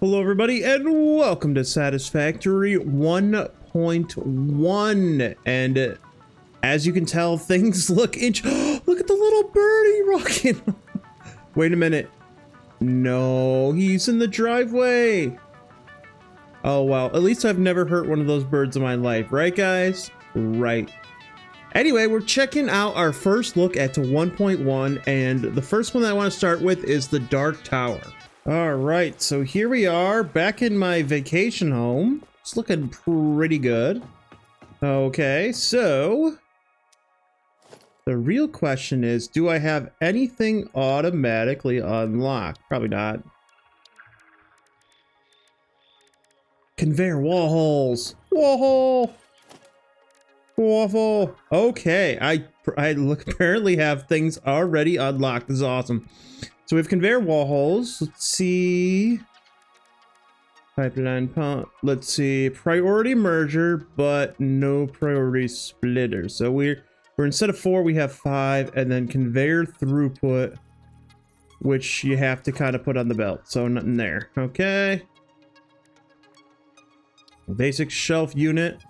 Hello everybody and welcome to Satisfactory 1.1, and as you can tell, things look look at the little birdie rocking. Wait a minute. No, he's in the driveway. Oh wow, at least I've never hurt one of those birds in my life, right guys? Right. Anyway, we're checking out our first look at 1.1, and the first one that I want to start with is the Dark Tower. All right, so here we are back in my vacation home. It's looking pretty good. Okay, so the real question is, do I have anything automatically unlocked? Probably not. Conveyor wall holes. Wall hole. Waffle. Okay, I apparently have things already unlocked. This is awesome. So we have conveyor wall holes. Let's see. Pipeline pump. Let's see. Priority merger, but no priority splitter. So we're instead of 4, we have 5, and then conveyor throughput, which you have to kind of put on the belt. So nothing there. Okay. Basic shelf unit.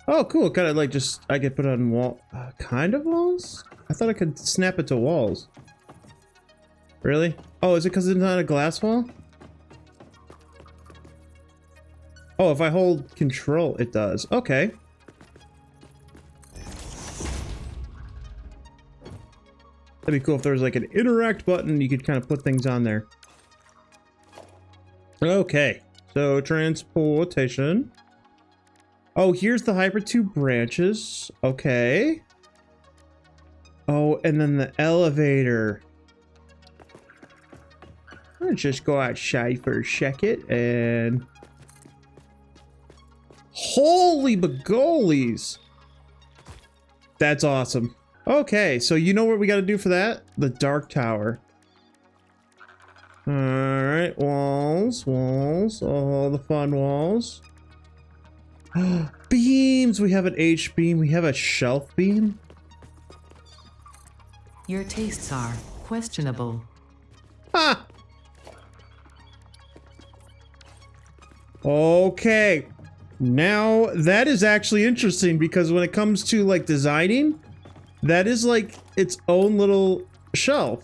Oh, cool. Kind of like just I could put on wall, kind of walls. I thought I could snap it to walls. Really? Oh, is it because it's not a glass wall? Oh, if I hold control, it does. Okay. That'd be cool if there was like an interact button. You could kind of put things on there. Okay. So transportation. Oh, here's the Hyper 2 branches. Okay. Oh, and then the elevator. Let's just go outside for a second and... Holy bagolies! That's awesome. Okay, so you know what we gotta do for that? The Dark Tower. Alright, walls, all the fun walls. Beams! We have an H beam, we have a shelf beam. Your tastes are questionable. Ha! Okay, now that is actually interesting because when it comes to like designing, that is like its own little shelf.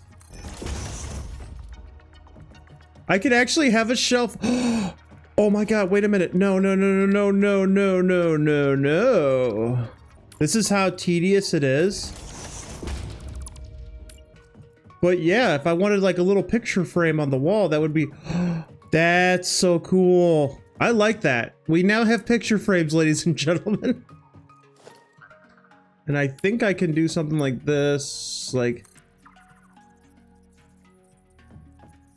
I could actually have a shelf. Oh my god, wait a minute. No. This is how tedious it is. But yeah, if I wanted like a little picture frame on the wall, that would be... That's so cool. I like that. We now have picture frames, ladies and gentlemen. And I think I can do something like this, like...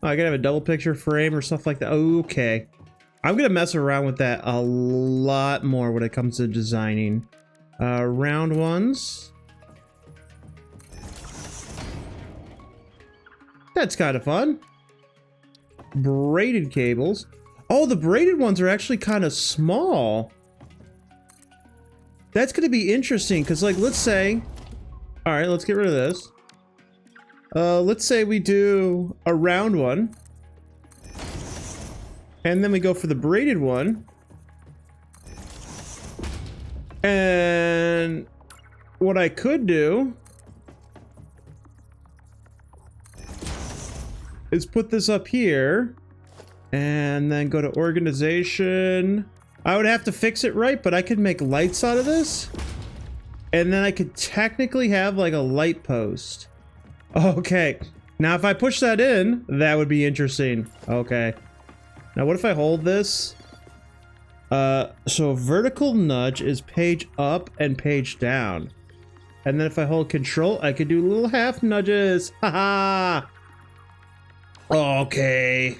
Oh, I can have a double picture frame or stuff like that. Okay. I'm gonna mess around with that a lot more when it comes to designing. Round ones. That's kind of fun. Braided cables. Oh, the braided ones are actually kind of small. That's going to be interesting because, like, let's say... All right, let's get rid of this. Let's say we do a round one. And then we go for the braided one. And what I could do is put this up here and then go to organization. I would have to fix it right, but I could make lights out of this. And then I could technically have like a light post. Okay. Now if I push that in, that would be interesting. Okay. Now what if I hold this? So vertical nudge is page up and page down. And then if I hold control, I could do little half nudges. Haha. Okay.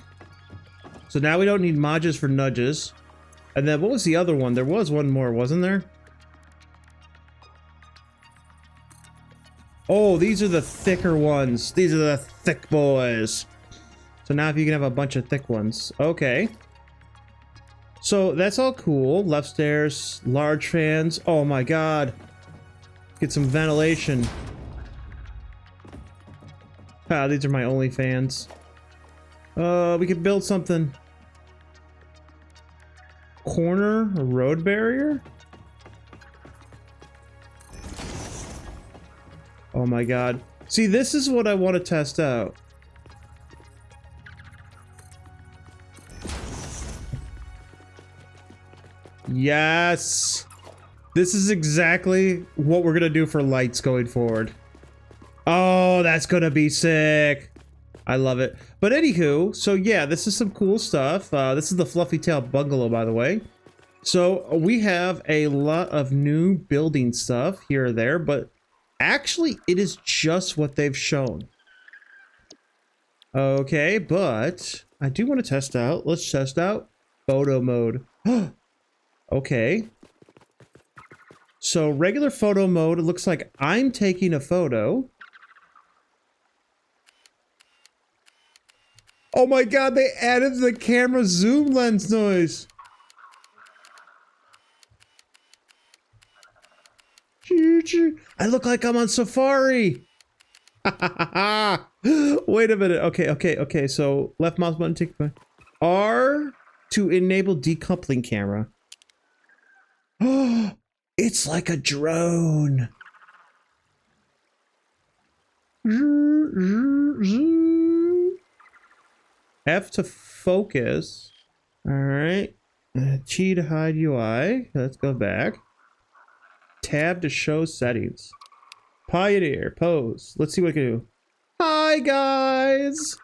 So now we don't need modules for nudges. And then what was the other one? There was one more, wasn't there? Oh, these are the thicker ones. These are the thick boys. So now if you can have a bunch of thick ones. Okay. So that's all cool. Left stairs, large fans. Oh my god. Get some ventilation. Ah, these are my only fans. We could build something. Corner, a road barrier? Oh my god. See, this is what I want to test out. Yes! This is exactly what we're gonna do for lights going forward. Oh, that's gonna be sick! I love it. But anywho, so yeah, this is some cool stuff. This is the Fluffy Tail Bungalow, by the way. So we have a lot of new building stuff here or there, but actually it is just what they've shown. Okay, but I do want to test out. Let's test out photo mode. Okay. So regular photo mode, it looks like I'm taking a photo. Oh my god, they added the camera zoom lens noise. I look like I'm on Safari. Wait a minute. Okay. So left mouse button, take R to enable decoupling camera. Oh, it's like a drone. F to focus. All right. T to hide UI. Let's go back. Tab to show settings. Pioneer pose. Let's see what I can do. Hi guys.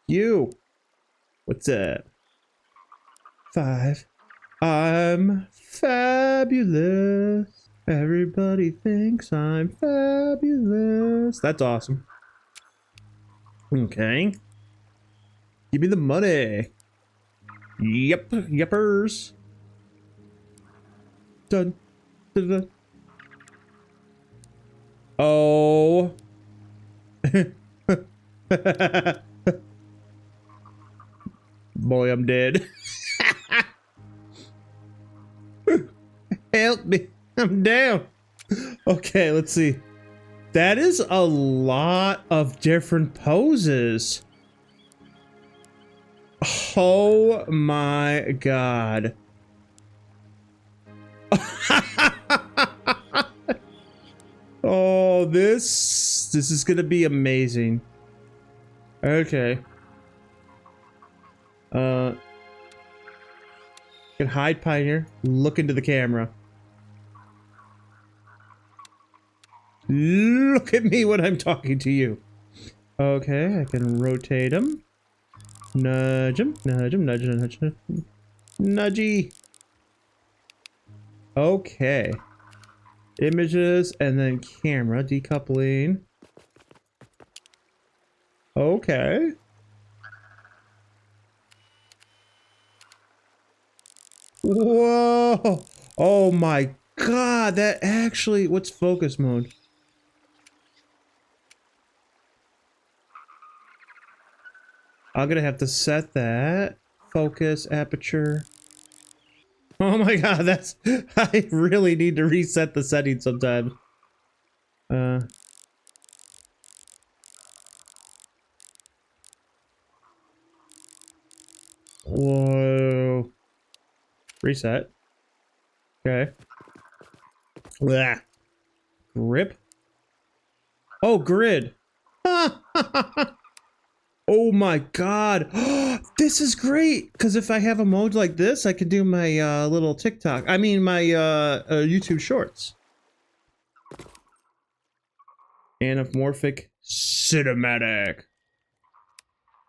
You. What's up? 5. I'm fabulous. Everybody thinks I'm fabulous. That's awesome. Okay. Give me the money. Yep. Yepers. Done. Dun, dun. Oh. Boy, I'm dead. Help me. I'm down. Okay, let's see. That is a lot of different poses. Oh my god. Oh, this is gonna be amazing. Okay. Can hide Pioneer. Look into the camera. Look at me when I'm talking to you. Okay, I can rotate him. Nudge him. Nudge him. Nudge him. Nudge him. Nudgy. Okay. Images and then camera decoupling. Okay. Whoa. Oh my god, that actually, what's focus mode? I'm gonna have to set that. Focus, aperture. Oh my god, that's... I really need to reset the settings sometimes. Whoa. Reset. Okay. Blah. Grip. Oh, grid. Oh my god. This is great. Because if I have a mode like this, I can do my little TikTok. I mean, my YouTube shorts. Anamorphic cinematic.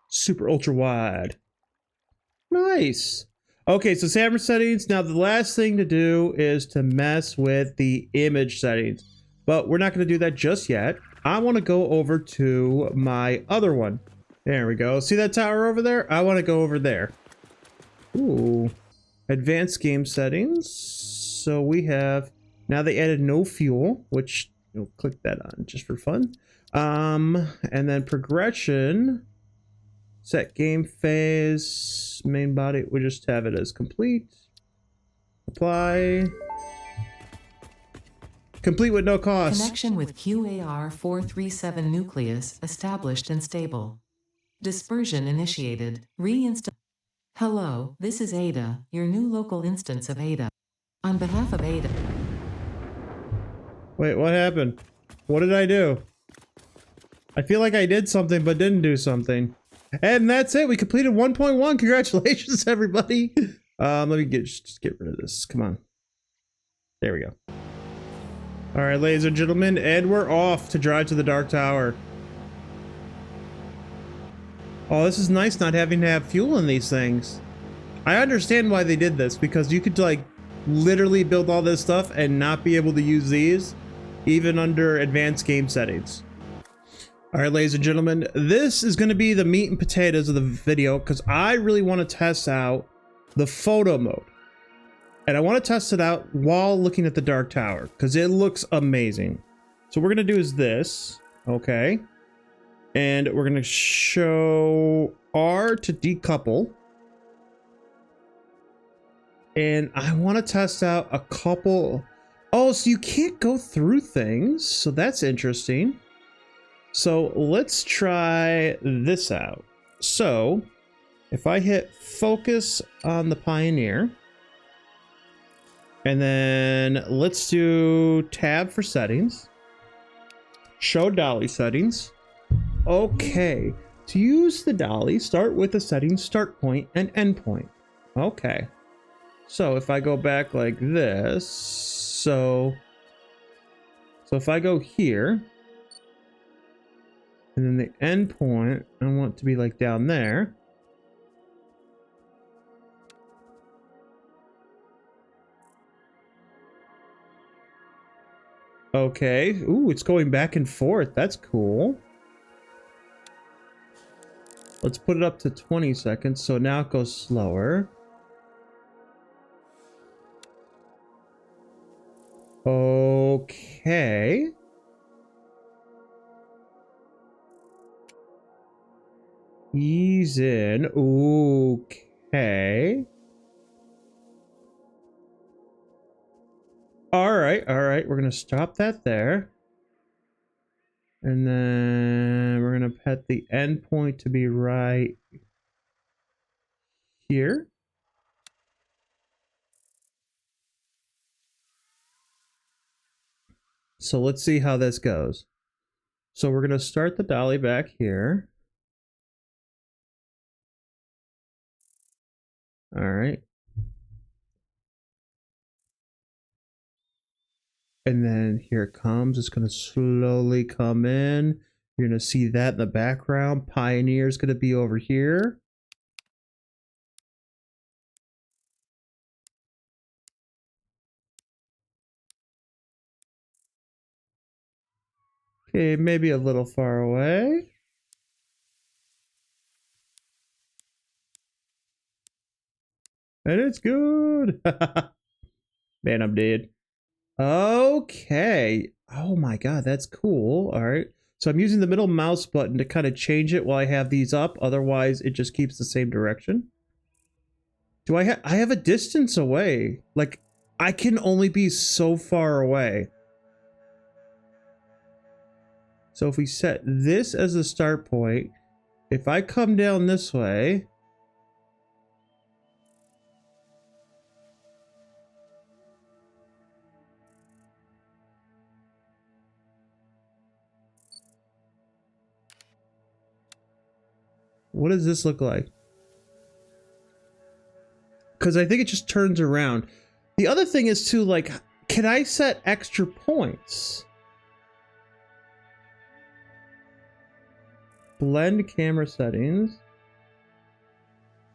Super ultra wide. Nice. Okay, so camera settings. Now, the last thing to do is to mess with the image settings. But we're not going to do that just yet. I want to go over to my other one. There we go. See that tower over there? I want to go over there. Ooh. Advanced game settings. So we have... Now they added no fuel, which... We'll click that on just for fun. And then progression... Set game phase, main body, we just have it as complete. Apply. Complete with no cost. Connection with QAR 437 nucleus established and stable. Dispersion initiated. Reinstall. Hello, this is Ada, your new local instance of Ada. On behalf of Ada. Wait, what happened? What did I do? I feel like I did something but didn't do something. And that's it. We completed 1.1. Congratulations, everybody. Let me just get rid of this. Come on. There we go. All right, ladies and gentlemen, and we're off to drive to the Dark Tower. Oh, this is nice not having to have fuel in these things. I understand why they did this, because you could like literally build all this stuff and not be able to use these even under advanced game settings. All right, ladies and gentlemen, this is going to be the meat and potatoes of the video because I really want to test out the photo mode. And I want to test it out while looking at the Dark Tower because it looks amazing. So what we're going to do is this. Okay. And we're going to show R to decouple. And I want to test out a couple. Oh, so you can't go through things. So that's interesting. So let's try this out. So if I hit focus on the Pioneer, and then let's do tab for settings, show Dolly settings. Okay, to use the Dolly, start with the settings start point and end point. Okay, so if I go back like this, so if I go here, and then the end point, I want to be like down there. Okay. Ooh, it's going back and forth. That's cool. Let's put it up to 20 seconds. So now it goes slower. Okay. Ease in. Okay. All right. We're going to stop that there. And then we're going to put the endpoint to be right here. So let's see how this goes. So we're going to start the Dolly back here. All right. And then here it comes. It's going to slowly come in. You're going to see that in the background. Pioneer's going to be over here. Okay, maybe a little far away. And it's good. Man, I'm dead. Okay. Oh my god, that's cool. All right. So I'm using the middle mouse button to kind of change it while I have these up. Otherwise, it just keeps the same direction. Do I have a distance away? Like, I can only be so far away. So if we set this as the start point, if I come down this way, what does this look like? Because I think it just turns around. The other thing is too, like, can I set extra points? Blend camera settings.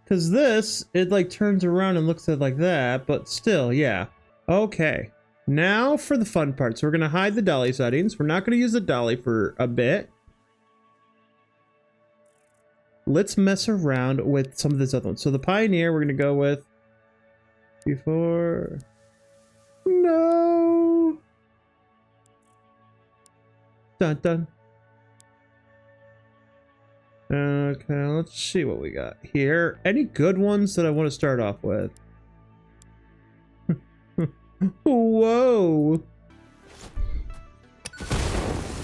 Because this, it like turns around and looks at it like that, but still, yeah. Okay. Now for the fun part. So we're going to hide the Dolly settings. We're not going to use the Dolly for a bit. Let's mess around with some of this other ones. So the Pioneer, we're going to go with before. No. Dun dun. Okay, let's see what we got here. Any good ones that I want to start off with? Whoa.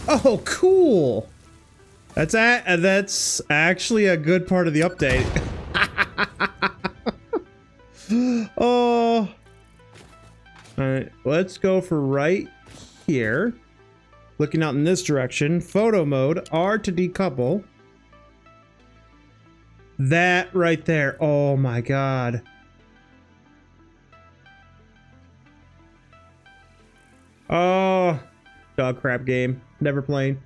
Oh, cool. That's actually a good part of the update. Oh. Alright, let's go for right here. Looking out in this direction. Photo mode. R to decouple. That right there. Oh my god. Oh. Dog crap game. Never playing.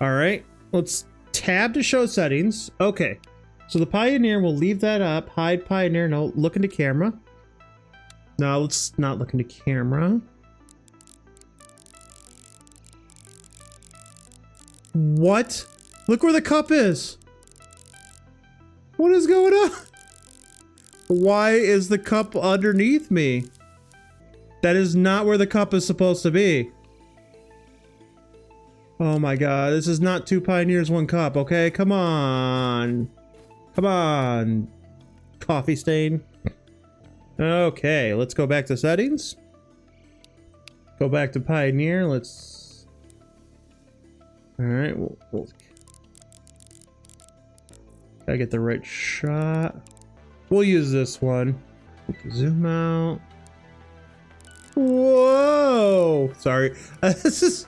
Alright. Let's tab to show settings. Okay. So the Pioneer, we'll leave that up. Hide Pioneer. No, look into camera. No, let's not look into camera. What? Look where the cup is. What is going on? Why is the cup underneath me? That is not where the cup is supposed to be. Oh my god, this is not 2 Pioneers, 1 cup, okay? Come on. Come on. Coffee stain. Okay, let's go back to settings. Go back to Pioneer. Let's... Alright, we'll... Gotta get the right shot. We'll use this one. Zoom out. Whoa! Sorry. This is...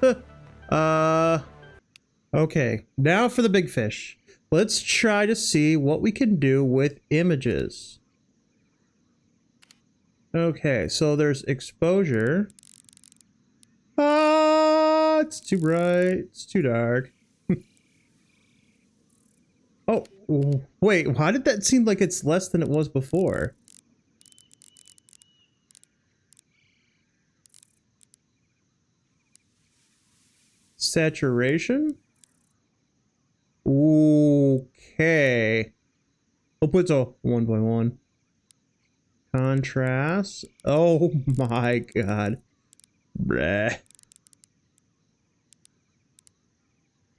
Okay, now for the big fish. Let's try to see what we can do with images. Okay, so there's exposure. Ah, it's too bright. It's too dark. Oh, wait, why did that seem like it's less than it was before? Saturation? Okay. We'll put a 1.1. Contrast. Oh my god. Bleh.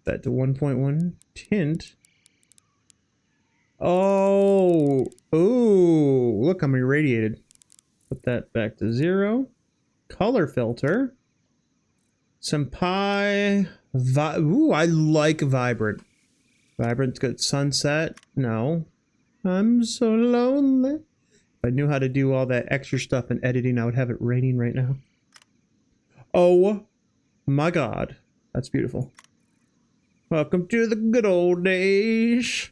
That to 1.1. Tint. Oh. Ooh. Look, I'm irradiated. Put that back to 0. Color filter. Senpai. Ooh, I like vibrant. Vibrant's good. Sunset. No. I'm so lonely. If I knew how to do all that extra stuff in editing, I would have it raining right now. Oh my god. That's beautiful. Welcome to the good old days.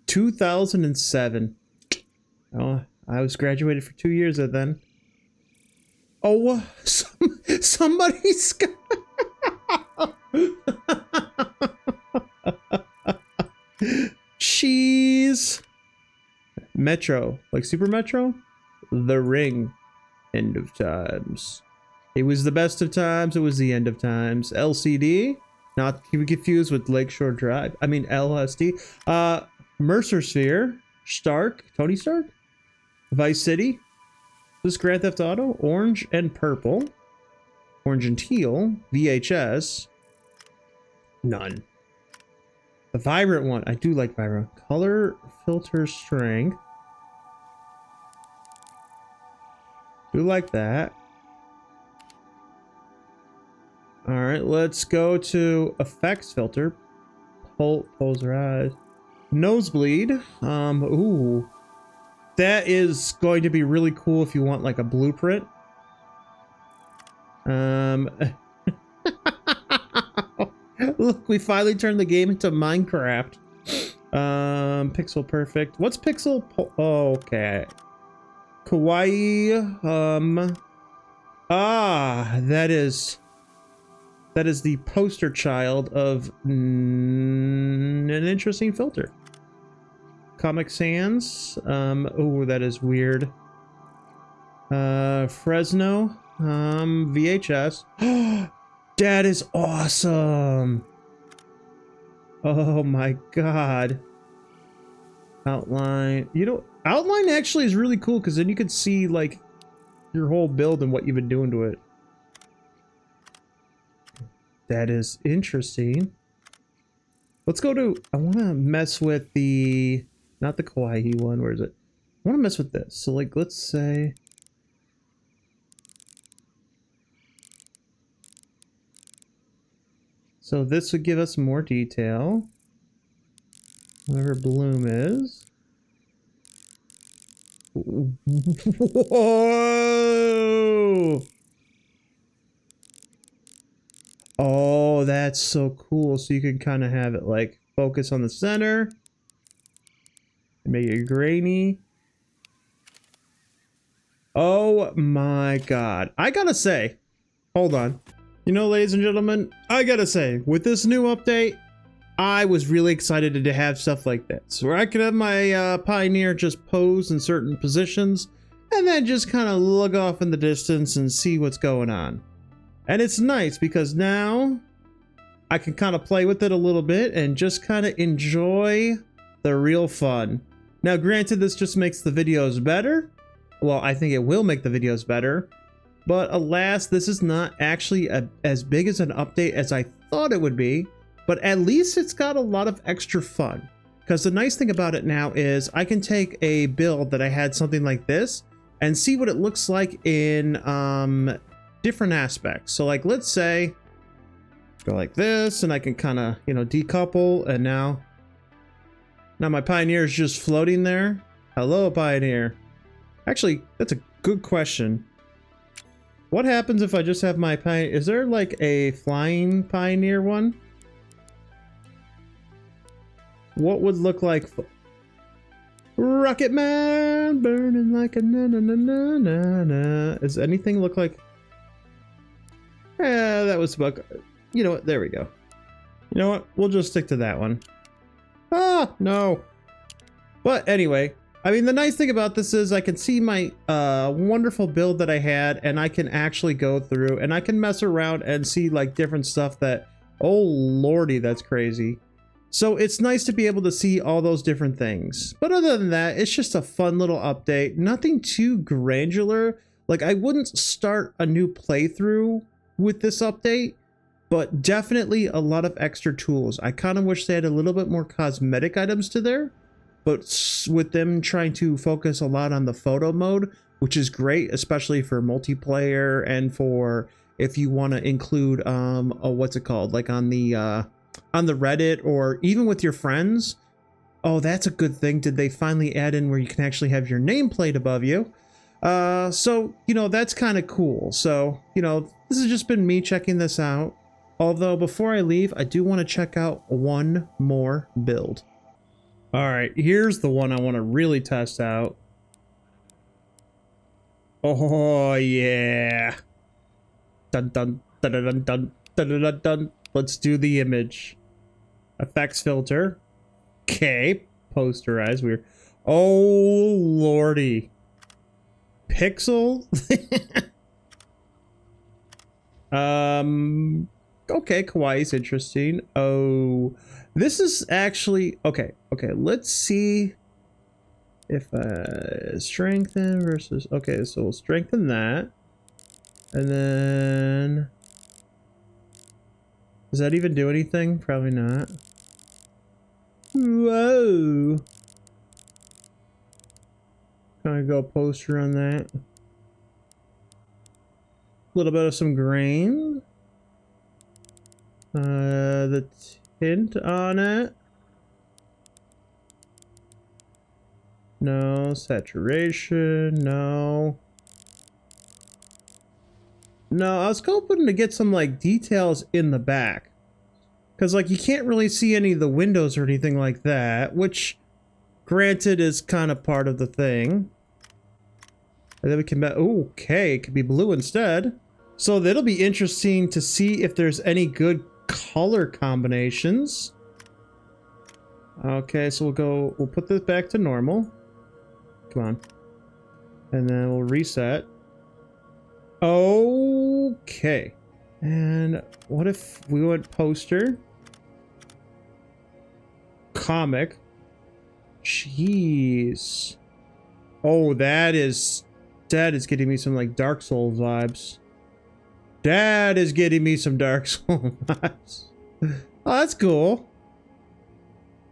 2007. Oh, I was graduated for 2 years then. Oh, somebody's got... Cheese. Metro, like Super Metro? The Ring. End of times. It was the best of times, it was the end of times. LCD, not to be confused with Lakeshore Drive. I mean LSD. Mercer Sphere. Stark, Tony Stark. Vice City. This is Grand Theft Auto. Orange and purple. Orange and teal. VHS. None. The vibrant one. I do like vibrant. Color filter strength. Do like that. Alright, let's go to effects filter. Polarize. Nosebleed. Ooh. That is going to be really cool if you want like a blueprint. Look, we finally turned the game into Minecraft. Pixel perfect. What's pixel? Okay. Kawaii. That is the poster child of an interesting filter. Comic Sans. Oh, that is weird. Fresno. VHS. That is awesome. Oh my god. Outline. You know, outline actually is really cool because then you can see like your whole build and what you've been doing to it. That is interesting. Let's go to, I want to mess with the, not the kawaii one, where is it? I want to mess with this. So like, let's say, so this would give us more detail. Whatever bloom is. Whoa! Oh, that's so cool. So you can kind of have it like focus on the center. Make it grainy. Oh my god. I gotta say, hold on. You know, ladies and gentlemen, I gotta say, with this new update, I was really excited to have stuff like this, where I could have my Pioneer just pose in certain positions, and then just kind of look off in the distance and see what's going on. And it's nice because now I can kind of play with it a little bit and just kind of enjoy the real fun. Now, granted, this just makes the videos better. Well, I think it will make the videos better. But alas, this is not actually as big as an update as I thought it would be. But at least it's got a lot of extra fun. Because the nice thing about it now is I can take a build that I had something like this and see what it looks like in different aspects. So like, let's say, go like this, and I can kind of, you know, decouple, and now my Pioneer is just floating there. Hello, Pioneer. Actually, that's a good question. What happens if I just have my Pioneer? Is there like a flying Pioneer one? What would look like Rocket Man burning like a na na na na na na? Does anything look like? Yeah, that was about. You know what? There we go. You know what? We'll just stick to that one. Ah, no. But anyway, I mean, the nice thing about this is I can see my wonderful build that I had, and I can actually go through and I can mess around and see like different stuff that, oh lordy, that's crazy. So it's nice to be able to see all those different things. But other than that, it's just a fun little update. Nothing too granular. Like, I wouldn't start a new playthrough with this update, but definitely a lot of extra tools. I kind of wish they had a little bit more cosmetic items to there, but with them trying to focus a lot on the photo mode, which is great, especially for multiplayer and for if you want to include what's it called, like on the Reddit or even with your friends. Oh, that's a good thing. Did they finally add in where you can actually have your nameplate above you? So, you know, that's kind of cool. So, you know, this has just been me checking this out. Although before I leave, I do want to check out one more build. All right, here's the one I want to really test out. Oh yeah. Dun dun dun dun dun dun dun dun dun. Let's do the image. Effects filter. Okay. Posterize. Weird. Oh lordy. Pixel. Okay, Kawaii's interesting. Oh, this is actually okay. Let's see if strengthen versus. Okay, so we'll strengthen that, and then does that even do anything? Probably not. Whoa. Kind of go poster on that. A little bit of some grain. The tint on it. No. Saturation. No. No, I was hoping to get some like details in the back. Because like you can't really see any of the windows or anything like that, which granted is kind of part of the thing. And then we can, okay, it could be blue instead. So that'll be interesting to see if there's any good color combinations. Okay, so we'll put this back to normal. Come on. And then we'll reset. Okay. And what if we went poster? Comic. Jeez. Oh, that is getting me some like Dark Souls vibes. That is getting me some Dark Souls vibes. Oh, that's cool.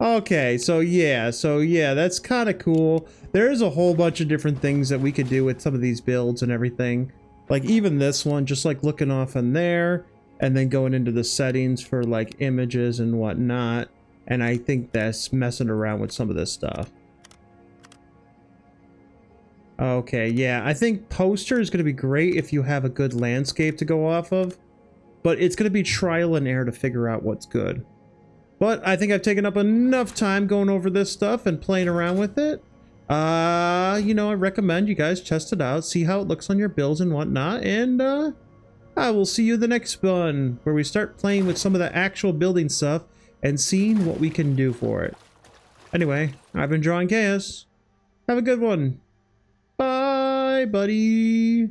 Okay, so yeah, that's kind of cool. There is a whole bunch of different things that we could do with some of these builds and everything. Like even this one, just like looking off on there and then going into the settings for like images and whatnot. And I think that's messing around with some of this stuff. Okay, yeah, I think poster is going to be great if you have a good landscape to go off of. But it's going to be trial and error to figure out what's good. But I think I've taken up enough time going over this stuff and playing around with it. You know, I recommend you guys test it out, see how it looks on your builds and whatnot, and I will see you the next one, where we start playing with some of the actual building stuff and seeing what we can do for it. Anyway, I've been Drawing Chaos. Have a good one. Bye, buddy.